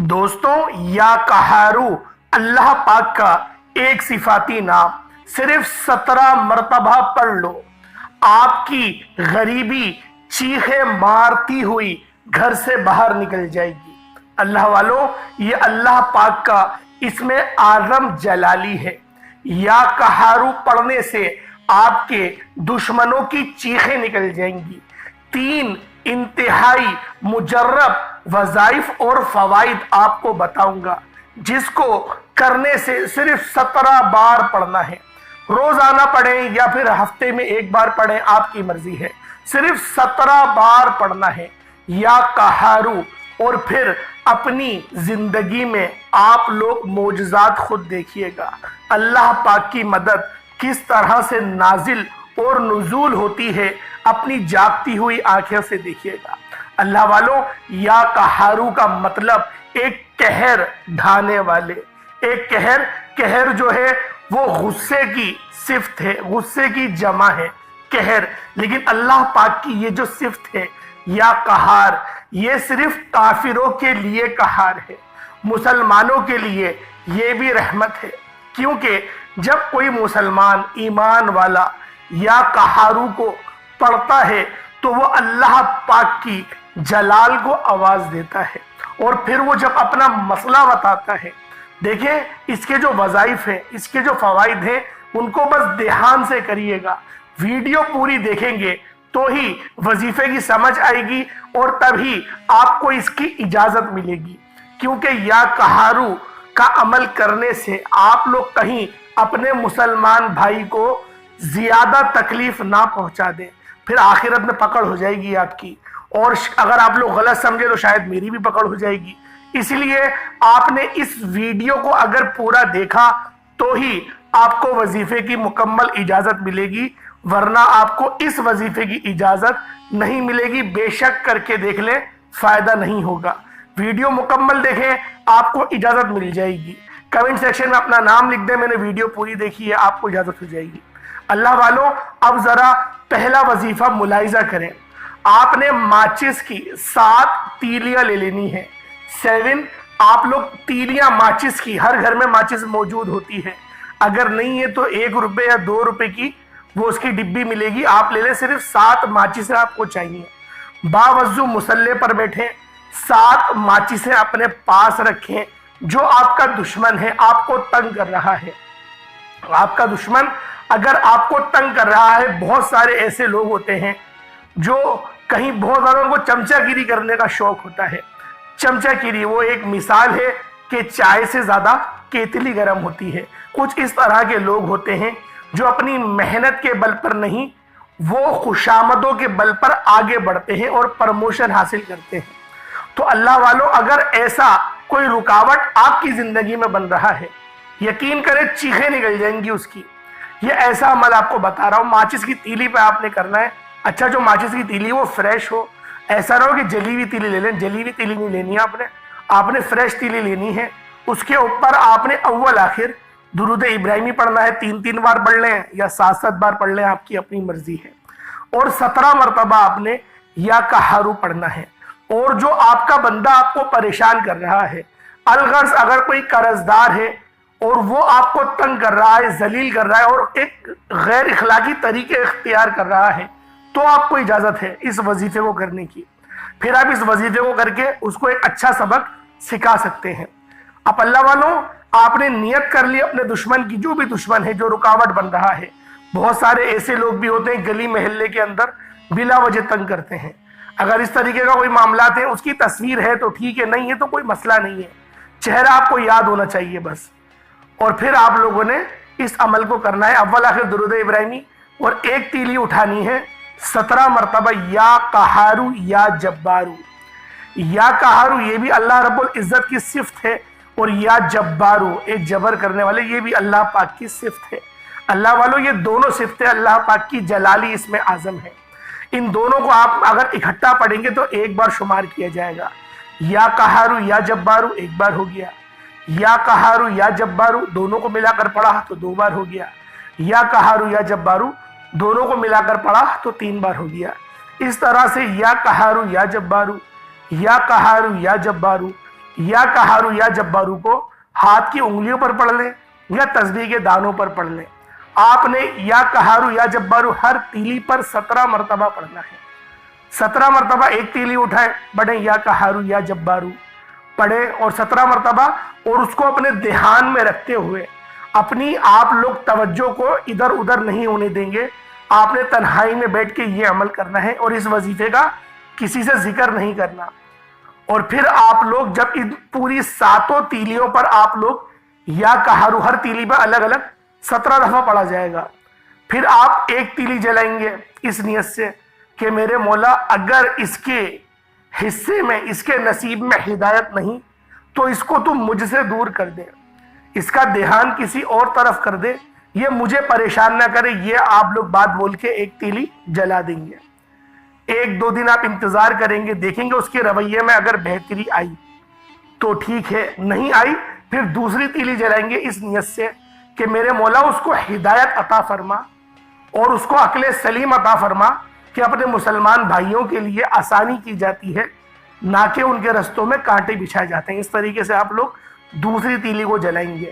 दोस्तों, या कहारू अल्लाह पाक का एक सिफाती नाम। सिर्फ 17 मरतबा पढ़ लो, आपकी गरीबी चीखे मारती हुई घर से बाहर निकल जाएगी। अल्लाह वालों, ये अल्लाह पाक का इसमें आज़म जलाली है। या कहारू पढ़ने से आपके दुश्मनों की चीखें निकल जाएंगी। 3 इंतहाई मुजर्रब वज़ाइफ और फवाइद आपको बताऊंगा, जिसको करने से सिर्फ 17 बार पढ़ना है। रोजाना पढ़ें या फिर हफ्ते में एक बार पढ़ें, आपकी मर्जी है। सिर्फ 17 बार पढ़ना है या कहारू, और फिर अपनी जिंदगी में आप लोग मोजज़ात खुद देखिएगा। अल्लाह पाक की मदद किस तरह से नाजिल और नुज़ूल होती है, अपनी जागती हुई आंखें से देखिएगा। अल्लाह वालों, या कहारू का मतलब एक कहर ढाने वाले, एक कहर जो है वो गुस्से की सिफ्त है, गुस्से की जमा है कहर। लेकिन अल्लाह पाक की ये जो सिफ्त है या कहार, ये सिर्फ काफिरों के लिए कहार है। मुसलमानों के लिए ये भी रहमत है, क्योंकि जब कोई मुसलमान ईमान वाला या कहारू को पढ़ता है तो वो अल्लाह पाक की जलाल को आवाज देता है। और फिर वो जब अपना मसला बताता है, देखें इसके जो वज़ाइफ है, इसके जो फवाइद हैं, उनको बस ध्यान से करिएगा। वीडियो पूरी देखेंगे तो ही वजीफे की समझ आएगी और तभी आपको इसकी इजाजत मिलेगी। क्योंकि या कहारू का अमल करने से आप लोग कहीं अपने मुसलमान भाई को ज्यादा तकलीफ ना पहुंचा दें, फिर आखिरत में पकड़ हो जाएगी आपकी। और अगर आप लोग गलत समझे तो शायद मेरी भी पकड़ हो जाएगी। इसलिए आपने इस वीडियो को अगर पूरा देखा तो ही आपको वजीफे की मुकम्मल इजाजत मिलेगी, वरना आपको इस वजीफे की इजाजत नहीं मिलेगी। बेशक करके देख लें, फायदा नहीं होगा। वीडियो मुकम्मल देखें, आपको इजाजत मिल जाएगी। कमेंट सेक्शन में अपना नाम लिख दें, मैंने वीडियो पूरी देखी है, आपको इजाजत हो जाएगी। अल्लाह वालों, अब जरा पहला वजीफा मुलाहिजा करें। आपने माचिस की 7 तीलियां ले लेनी है। 7 आप लोग तीलियां माचिस की, हर घर में माचिस मौजूद होती है। अगर नहीं है तो 1 रुपए या 2 रुपए की वो उसकी डिब्बी मिलेगी, आप ले लें। सिर्फ 7 माचिसें आपको चाहिए। बावजू मुसल्ले पर बैठे, 7 माचिसें अपने पास रखें। जो आपका दुश्मन है, आपको तंग कर रहा है, आपका दुश्मन अगर आपको तंग कर रहा है, बहुत सारे ऐसे लोग होते हैं जो कहीं बहुत ज्यादा उनको चमचागिरी करने का शौक होता है। चमचागिरी वो एक मिसाल है कि चाय से ज्यादा केतली गर्म होती है। कुछ इस तरह के लोग होते हैं जो अपनी मेहनत के बल पर नहीं, वो खुशामदों के बल पर आगे बढ़ते हैं और प्रमोशन हासिल करते हैं। तो अल्लाह वालों, अगर ऐसा कोई रुकावट आपकी जिंदगी में बन रहा है, यकीन करें चीखें निकल जाएंगी उसकी। ये ऐसा अमल आपको बता रहा हूं, माचिस की तीली पे आपने करना है। अच्छा, जो माचिस की तीली वो फ्रेश हो, ऐसा ना हो कि जली हुई तीली ले लें। जली हुई तीली नहीं लेनी है आपने फ्रेश तीली लेनी है। उसके ऊपर आपने अव्वल आखिर दुरूद इब्राहिमी पढ़ना है। 3-3 बार पढ़ लें या 7-7 बार पढ़ लें, आपकी अपनी मर्जी है। और 17 मरतबा आपने या कहारू पढ़ना है। और जो आपका बंदा आपको परेशान कर रहा है, अलगर्ज अगर कोई कर्जदार है और वो आपको तंग कर रहा है, जलील कर रहा है और एक गैर इखलाकी तरीके इख्तियार कर रहा है, तो आपको इजाजत है इस वजीफे को करने की। फिर आप इस वजीफे को करके उसको एक अच्छा सबक सिखा सकते हैं। अब अल्लाह वालों, आपने नियत कर ली अपने दुश्मन की, जो भी दुश्मन है जो रुकावट बन रहा है। बहुत सारे ऐसे लोग भी होते हैं गली महल्ले के अंदर बिला वजह तंग करते हैं। अगर इस तरीके का कोई मामला है, उसकी तस्वीर है तो ठीक है, नहीं है तो कोई मसला नहीं है। चेहरा आपको याद होना चाहिए बस। और फिर आप लोगों ने इस अमल को करना है, अव्वल आखिर दुरूद इब्राहिमी, और एक तीली उठानी है 17 मरतबा या कहारू या जब्बारू। या कहारू ये भी अल्लाह रब्बुल इज्जत की सिफ्त है, और या जब्बारू एक जबर करने वाले, ये भी अल्लाह पाक की सिफ्त है। अल्लाह वालों, ये दोनों सिफ्तें अल्लाह पाक की जलाली इसमें आजम है। इन दोनों को आप अगर इकट्ठा पढ़ेंगे तो एक बार शुमार किया जाएगा। या कहारू या जब्बारू एक बार हो गया, या कहारू या जब्बारू दोनों को मिलाकर पढ़ा तो 2 बार हो गया, या कहारू या जब्बारू दोनों को मिलाकर पढ़ा तो 3 बार हो गया। इस तरह से या कहारू या जब्बारू, या कहारू या जब्बारू, یا قہارو یا جبارو کو ہاتھ کی انگلیوں پر پڑھ لیں یا تسبیح کے دانوں پر پڑھ لیں۔ آپ نے یا قہارو یا جبارو ہر تیلی پر 17 مرتبہ پڑھنا ہے۔ 17 مرتبہ ایک تیلی اٹھائیں، پڑھیں یا قہارو یا جبارو پڑھیں اور 17 مرتبہ، اور اس کو اپنے دھیان میں رکھتے ہوئے اپنی آپ لوگ توجہ کو ادھر ادھر نہیں ہونے دیں گے۔ آپ نے تنہائی میں بیٹھ کے یہ عمل کرنا ہے اور اس وظیفے کا کسی سے ذکر نہیں کرنا۔ اور پھر آپ لوگ جب ان پوری 7 تیلیوں پر آپ لوگ یا قہارو ہر تیلی پر الگ الگ 17 دفعہ پڑھا جائے گا، پھر آپ ایک تیلی جلائیں گے اس نیت سے کہ میرے مولا اگر اس کے حصے میں، اس کے نصیب میں ہدایت نہیں تو اس کو تم مجھ سے دور کر دے، اس کا دھیان کسی اور طرف کر دے، یہ مجھے پریشان نہ کرے۔ یہ آپ لوگ بات بول کے ایک تیلی جلا دیں گے۔ 1-2 دن آپ انتظار کریں گے، دیکھیں گے اس کے رویے میں اگر بہتری آئی تو ٹھیک ہے، نہیں آئی پھر دوسری تیلی جلائیں گے اس نیت سے کہ میرے مولا اس کو ہدایت عطا فرما اور اس کو عقل سلیم عطا فرما کہ اپنے مسلمان بھائیوں کے لیے آسانی کی جاتی ہے، نہ کہ ان کے رستوں میں کانٹے بچھائے جاتے ہیں۔ اس طریقے سے آپ لوگ دوسری تیلی کو جلائیں گے۔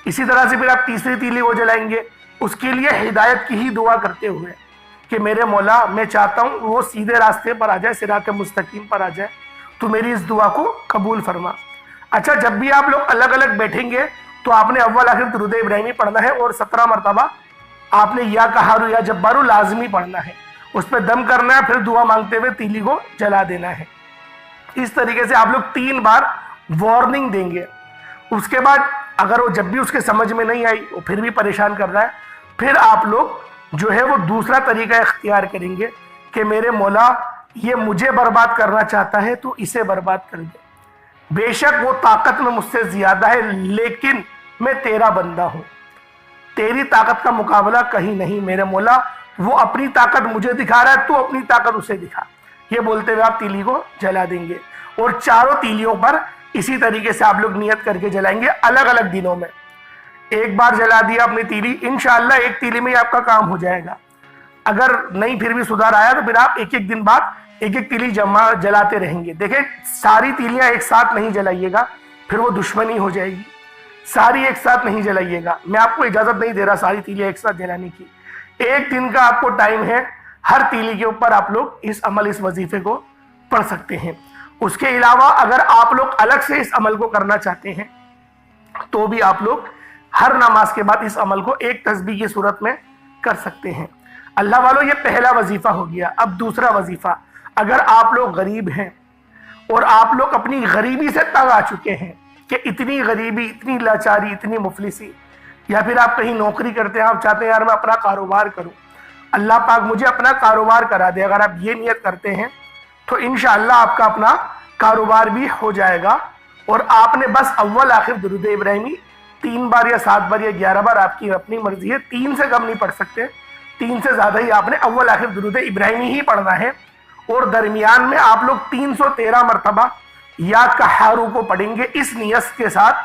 اسی طرح سے پھر آپ تیسری تیلی کو جلائیں گے، اس کے لیے ہدایت کی ہی دعا کرتے ہوئے کہ میرے مولا میں چاہتا ہوں وہ سیدھے راستے پر آ جائے، صراط مستقیم پر آ جائے، تو میری اس دعا کو قبول فرما۔ اچھا، جب بھی آپ لوگ الگ الگ بیٹھیں گے تو آپ نے اول آخر درود ابراہیمی پڑھنا ہے اور 17 مرتبہ آپ نے یا قہارو یا جبارو لازمی پڑھنا ہے، اس پہ دم کرنا ہے، پھر دعا مانگتے ہوئے تیلی کو جلا دینا ہے۔ اس طریقے سے آپ لوگ 3 بار وارننگ دیں گے۔ اس کے بعد اگر وہ جب بھی اس کے سمجھ میں نہیں آئی، وہ پھر بھی پریشان کر رہا ہے، پھر آپ لوگ جو ہے وہ دوسرا طریقہ اختیار کریں گے کہ میرے مولا یہ مجھے برباد کرنا چاہتا ہے تو اسے برباد کر دے، بے شک وہ طاقت میں مجھ سے زیادہ ہے لیکن میں تیرا بندہ ہوں، تیری طاقت کا مقابلہ کہیں نہیں میرے مولا، وہ اپنی طاقت مجھے دکھا رہا ہے تو اپنی طاقت اسے دکھا۔ یہ بولتے ہوئے آپ تیلی کو جلا دیں گے اور چاروں تیلیوں پر اسی طریقے سے آپ لوگ نیت کر کے جلائیں گے الگ الگ دنوں میں۔ ایک بار جلا دیا اپنی تیلی، انشاءاللہ ایک تیلی میں آپ کا کام ہو جائے گا۔ اگر نہیں پھر بھی سدھار آیا تو پھر آپ ایک ایک دن بعد ایک ایک تیلی جلاتے رہیں گے۔ دیکھیں ساری تیلیاں ایک ساتھ نہیں جلائیے گا، پھر وہ دشمنی ہو جائے گی۔ ساری ایک ساتھ نہیں جلائیے گا، میں آپ کو اجازت نہیں دے رہا ساری تیلیاں ایک ساتھ جلانے کی۔ ایک دن کا آپ کو ٹائم ہے، ہر تیلی کے اوپر آپ لوگ اس عمل، اس وظیفے کو پڑھ سکتے ہیں۔ اس کے علاوہ اگر آپ لوگ الگ سے اس عمل کو کرنا چاہتے ہیں تو بھی آپ لوگ ہر نماز کے بعد اس عمل کو ایک تسبیح کی صورت میں کر سکتے ہیں۔ اللہ والوں، یہ پہلا وظیفہ ہو گیا۔ اب دوسرا وظیفہ، اگر آپ لوگ غریب ہیں اور آپ لوگ اپنی غریبی سے تنگ آ چکے ہیں کہ اتنی غریبی، اتنی لاچاری، اتنی مفلسی، یا پھر آپ کہیں نوکری کرتے ہیں، آپ چاہتے ہیں یار میں اپنا کاروبار کروں، اللہ پاک مجھے اپنا کاروبار کرا دے، اگر آپ یہ نیت کرتے ہیں تو انشاءاللہ آپ کا اپنا کاروبار بھی ہو جائے گا۔ اور آپ نے بس اول آخر درود ابراہیمی 3 بار یا 7 بار یا 11 بار، آپ کی اپنی مرضی ہے، 3 سے کم نہیں پڑھ سکتے، 3 سے زیادہ ہی آپ نے اول آخر درود ابراہیمی ہی پڑھنا ہے۔ اور درمیان میں آپ لوگ 313 مرتبہ یا قہارو کو پڑھیں گے اس نیت کے ساتھ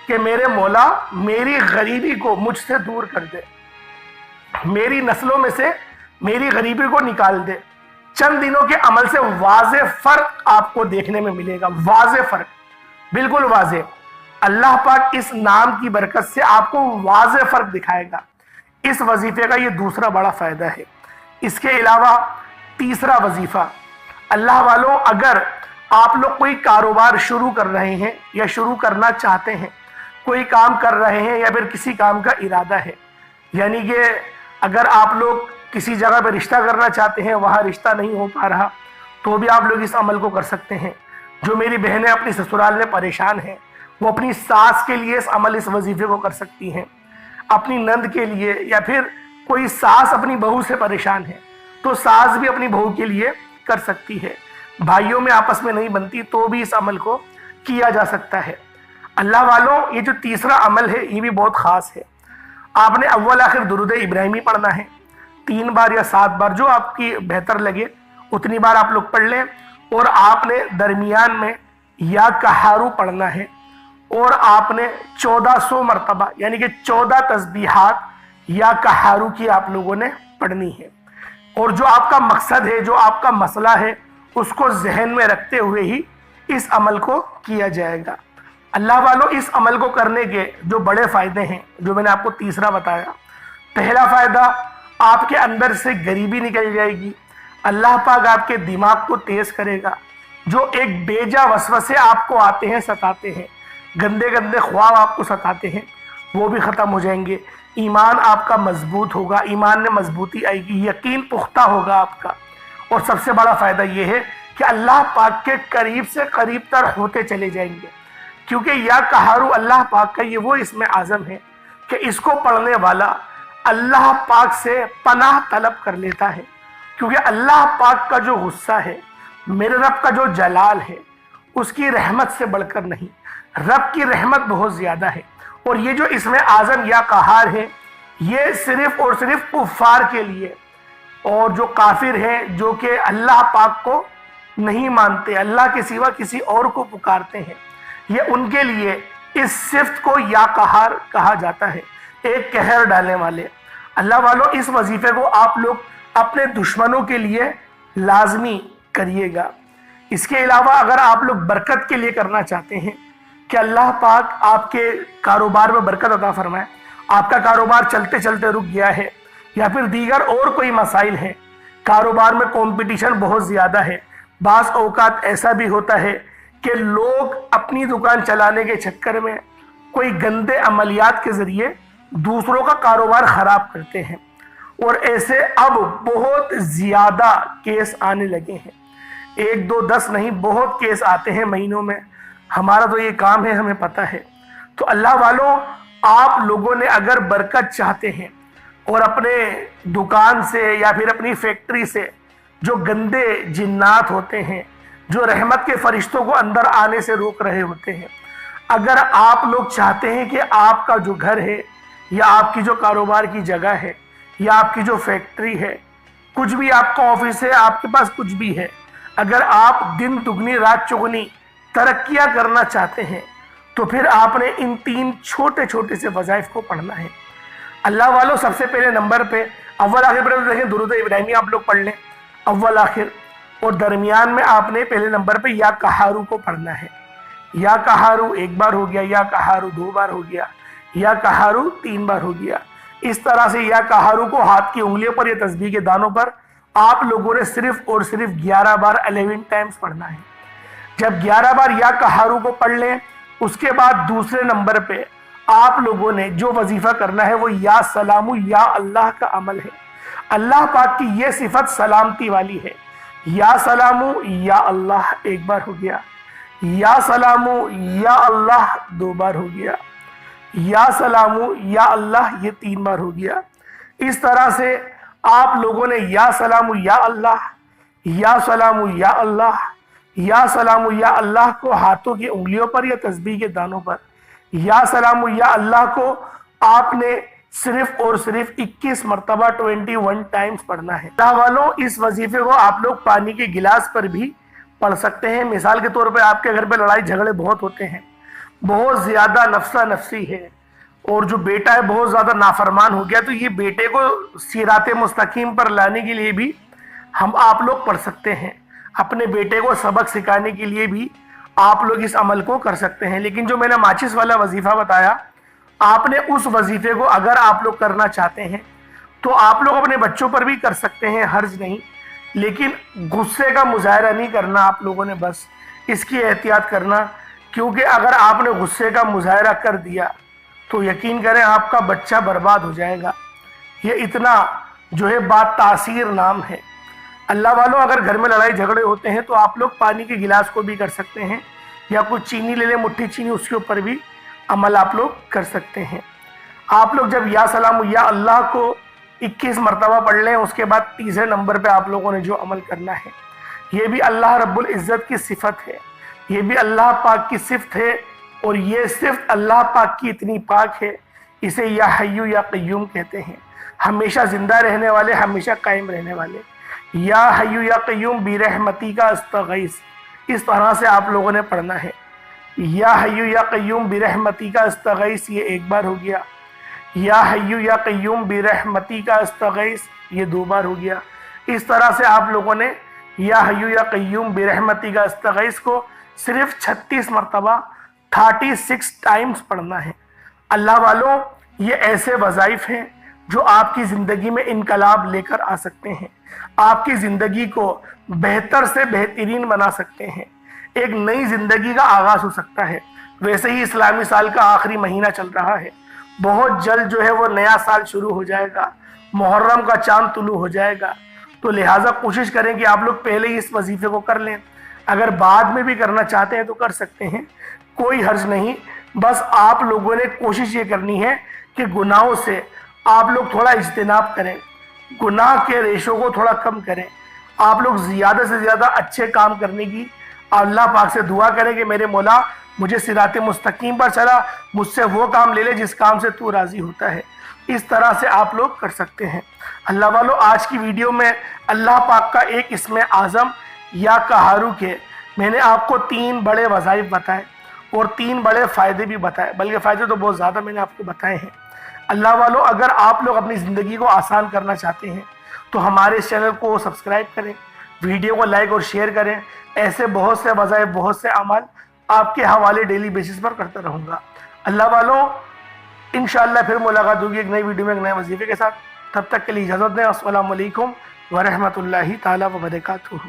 کہ میرے مولا میری غریبی کو مجھ سے دور کر دے، میری نسلوں میں سے میری غریبی کو نکال دے۔ چند دنوں کے عمل سے واضح فرق آپ کو دیکھنے میں ملے گا، واضح فرق، بالکل واضح۔ اللہ پاک اس نام کی برکت سے آپ کو واضح فرق دکھائے گا۔ اس وظیفے کا یہ دوسرا بڑا فائدہ ہے۔ اس کے علاوہ تیسرا وظیفہ، اللہ والوں، اگر آپ لوگ کوئی کاروبار شروع کر رہے ہیں یا شروع کرنا چاہتے ہیں، کوئی کام کر رہے ہیں یا پھر کسی کام کا ارادہ ہے، یعنی کہ اگر آپ لوگ کسی جگہ پہ رشتہ کرنا چاہتے ہیں، وہاں رشتہ نہیں ہو پا رہا، تو بھی آپ لوگ اس عمل کو کر سکتے ہیں۔ جو میری بہنیں اپنی سسرال میں پریشان ہیں، وہ اپنی ساس کے لیے اس عمل، اس وظیفے کو کر سکتی ہیں، اپنی نند کے لیے، یا پھر کوئی ساس اپنی بہو سے پریشان ہے تو ساس بھی اپنی بہو کے لیے کر سکتی ہے۔ بھائیوں میں آپس میں نہیں بنتی تو بھی اس عمل کو کیا جا سکتا ہے۔ اللہ والوں، یہ جو تیسرا عمل ہے یہ بھی بہت خاص ہے۔ آپ نے اول آخر درود ابراہیمی پڑھنا ہے 3 بار یا 7 بار، جو آپ کی بہتر لگے اتنی بار آپ لوگ پڑھ لیں، اور آپ نے درمیان میں یا قہارو پڑھنا ہے، اور آپ نے 1400 مرتبہ یعنی کہ 14 تسبیحات یا قہارو کی آپ لوگوں نے پڑھنی ہے۔ اور جو آپ کا مقصد ہے، جو آپ کا مسئلہ ہے، اس کو ذہن میں رکھتے ہوئے ہی इस अमल को किया जाएगा। अल्लाह वालों, इस अमल को करने के जो बड़े फायदे हैं, जो मैंने आपको तीसरा बताया। पहला फायदा, आपके अंदर से गरीबी निकल जाएगी। अल्लाह पाक आपके दिमाग को तेज करेगा। जो एक बेजा वसवसे आपको आते हैं, सताते हैं, गंदे गंदे ख्वाब आपको सताते हैं, वो भी ख़त्म हो जाएंगे। ईमान आपका मजबूत होगा, ईमान में मजबूती आएगी, यकीन पुख्ता होगा आपका। और सबसे बड़ा फ़ायदा ये है कि अल्लाह पाक के करीब से करीब तर होते चले जाएंगे, क्योंकि या कहारू अल्लाह पाक का ये वो इसमें आज़म है कि इसको पढ़ने वाला अल्लाह पाक से पनाह तलब कर लेता है। क्योंकि अल्लाह पाक का जो गुस्सा है, मेरे रब का जो जलाल है, उसकी रहमत से बढ़कर नहीं, रब की रहमत बहुत ज़्यादा है। और ये जो इसमें आज़म या कहार है, ये सिर्फ और सिर्फ कुफ़ार के लिए, और जो काफिर हैं, जो कि अल्लाह पाक को नहीं मानते, अल्लाह के सिवा किसी और को पुकारते हैं, ये उनके लिए इस सिफ्त को या कहार कहा जाता है, एक कहर डालने वाले। अल्लाह वालों, इस वजीफे को आप लोग अपने दुश्मनों के लिए लाजमी करिएगा। इसके अलावा अगर आप लोग बरकत के लिए करना चाहते हैं कि अल्लाह पाक आपके कारोबार में बरकत अता फरमाए, आपका कारोबार चलते चलते रुक गया है, या फिर दीगर और कोई मसाइल हैं, कारोबार में कंपटीशन बहुत ज़्यादा है, बाज़ औकात ऐसा भी होता है कि लोग अपनी दुकान चलाने के चक्कर में कोई गंदे अमलियात के ज़रिए दूसरों का कारोबार ख़राब करते हैं, और ऐसे अब बहुत ज़्यादा केस आने लगे हैं। 1 2 10 नहीं, बहुत केस आते हैं महीनों में। हमारा तो ये काम है, हमें पता है। तो अल्लाह वालों, आप लोगों ने अगर बरकत चाहते हैं और अपने दुकान से या फिर अपनी फैक्ट्री से जो गंदे जिन्नात होते हैं, जो रहमत के फरिश्तों को अंदर आने से रोक रहे होते हैं, अगर आप लोग चाहते हैं कि आपका जो घर है, या आपकी जो कारोबार की जगह है, या आपकी जो फैक्ट्री है, कुछ भी आपका ऑफिस है, आपके पास कुछ भी है, अगर आप दिन दुगनी रात चौगुनी तरक्कियां करना चाहते हैं, तो फिर आपने इन 3 छोटे छोटे से वज़ाइफ को पढ़ना है। अल्लाह वालों, सबसे पहले नंबर पे अव्वल आखिर पर देखें, दुरूद इब्राहिमी आप लोग पढ़ लें अव्वल आखिर, और दरमियान में आपने पहले नंबर पे या कहारू को पढ़ना है। या कहारू 1 बार हो गया, या कहारू 2 बार हो गया, या कहारू 3 बार हो गया। इस तरह से या कहारू को हाथ की उंगलियों पर या तस्बीह के दानों पर आप लोगों ने सिर्फ और सिर्फ 11 बार 11 टाइम्स पढ़ना है। जब 11 बार या कहारू को पढ़ लें, उसके बाद दूसरे नंबर पे आप लोगों ने जो वजीफा करना है वो या सलामु या अल्लाह का अमल है। अल्लाह पाक की ये सिफत सलामती वाली है। या सलामु या अल्लाह 1 बार हो गया, या सलामु या अल्लाह 2 बार हो गया, या सलामु या अल्लाह ये 3 बार हो गया। इस तरह से आप लोगों ने या सलामु या अल्लाह, या सलामु या अल्लाह, या सलामु या अल्लाह को हाथों की उंगलियों पर या तस्बीह के दानों पर, या सलामु या अल्लाह को आपने सिर्फ और सिर्फ 21 मरतबा 21 टाइम्स पढ़ना है। अल्लाह वालों, इस वजीफे को आप लोग पानी के गिलास पर भी पढ़ सकते हैं। मिसाल के तौर पे आपके घर पे लड़ाई झगड़े बहुत होते हैं, बहुत ज़्यादा नफसा नफसी है, और जो बेटा है बहुत ज़्यादा नाफरमान हो गया, तो ये बेटे को सिराते मुस्तकीम पर लाने के लिए भी आप लोग पढ़ सकते हैं। अपने बेटे को सबक सिखाने के लिए भी आप लोग इस अमल को कर सकते हैं। लेकिन जो मैंने माचिस वाला वजीफा बताया, आपने उस वजीफे को अगर आप लोग करना चाहते हैं तो आप लोग अपने बच्चों पर भी कर सकते हैं, हर्ज नहीं। लेकिन गुस्से का मुजाहरा नहीं करना आप लोगों ने, बस इसकी एहतियात करना, क्योंकि अगर आपने गुस्से का मुजाहरा कर दिया तो यकीन करें आपका बच्चा बर्बाद हो जाएगा। ये इतना जो है बात तासीर नाम है। अल्लाह वालों, अगर घर में लड़ाई झगड़े होते हैं तो आप लोग पानी के गिलास को भी कर सकते हैं, या कुछ चीनी ले लें, मुट्ठी चीनी, उसके ऊपर भी अमल आप लोग कर सकते हैं। आप लोग जब या सलाम या अल्लाह को 21 मरतबा पढ़ लें, उसके बाद तीसरे नंबर पे आप लोगों ने जो अमल करना है, ये भी अल्लाह रब्बुल इज़्ज़त की सिफत है, ये भी अल्लाह पाक की सिफत है, और ये सिर्फ अल्लाह पाक की इतनी पाक है, इसे या हय्यु या क़य्यूम कहते हैं, हमेशा ज़िंदा रहने वाले, हमेशा कायम रहने वाले। या हय्यु या क़य्यूम बिरहमती का अस्तगीस, इस तरह से आप लोगों ने पढ़ना है। या हय्यु या क़य्यूम बिरहमती का अस्तगीस, ये 1 बार हो गया। या हय्यु या क़य्यूम बिरहमती का अस्तगीस, ये 2 बार हो गया। इस तरह से आप लोगों ने या हय्यु या क़य्यूम बिरहमती का अस्तगीस को صرف 36 مرتبہ 36 ٹائمز پڑھنا ہے۔ اللہ والوں، یہ ایسے وظائف ہیں جو آپ کی زندگی میں انقلاب لے کر آ سکتے ہیں، آپ کی زندگی کو بہتر سے بہترین بنا سکتے ہیں، ایک نئی زندگی کا آغاز ہو سکتا ہے۔ ویسے ہی اسلامی سال کا آخری مہینہ چل رہا ہے، بہت جلد جو ہے وہ نیا سال شروع ہو جائے گا، محرم کا چاند طلوع ہو جائے گا، تو لہٰذا کوشش کریں کہ آپ لوگ پہلے ہی اس وظیفے کو کر لیں۔ اگر بعد میں بھی کرنا چاہتے ہیں تو کر سکتے ہیں، کوئی حرج نہیں۔ بس آپ لوگوں نے کوشش یہ کرنی ہے کہ گناہوں سے آپ لوگ تھوڑا اجتناب کریں، گناہ کے ریشوں کو تھوڑا کم کریں، آپ لوگ زیادہ سے زیادہ اچھے کام کرنے کی اللہ پاک سے دعا کریں کہ میرے مولا مجھے صراط مستقیم پر چلا، مجھ سے وہ کام لے لے جس کام سے تو راضی ہوتا ہے۔ اس طرح سے آپ لوگ کر سکتے ہیں۔ اللہ والو، آج کی ویڈیو میں اللہ پاک کا ایک اسم اعظم یا قہارو کے میں نے آپ کو 3 بڑے وظائف بتائے اور 3 بڑے فائدے بھی بتائے، بلکہ فائدے تو بہت زیادہ میں نے آپ کو بتائے ہیں۔ اللہ والو، اگر آپ لوگ اپنی زندگی کو آسان کرنا چاہتے ہیں تو ہمارے اس چینل کو سبسکرائب کریں، ویڈیو کو لائک اور شیئر کریں۔ ایسے بہت سے وظائف، بہت سے اعمال آپ کے حوالے ڈیلی بیسس پر کرتا رہوں گا۔ اللہ والو، انشاءاللہ پھر ملاقات ہوگی ایک نئی ویڈیو میں ایک نئے وظیفے کے ساتھ۔ تب تک کے لیے اجازت دیں۔ السلام علیکم ورحمۃ اللہ تعالیٰ وبرکاتہ۔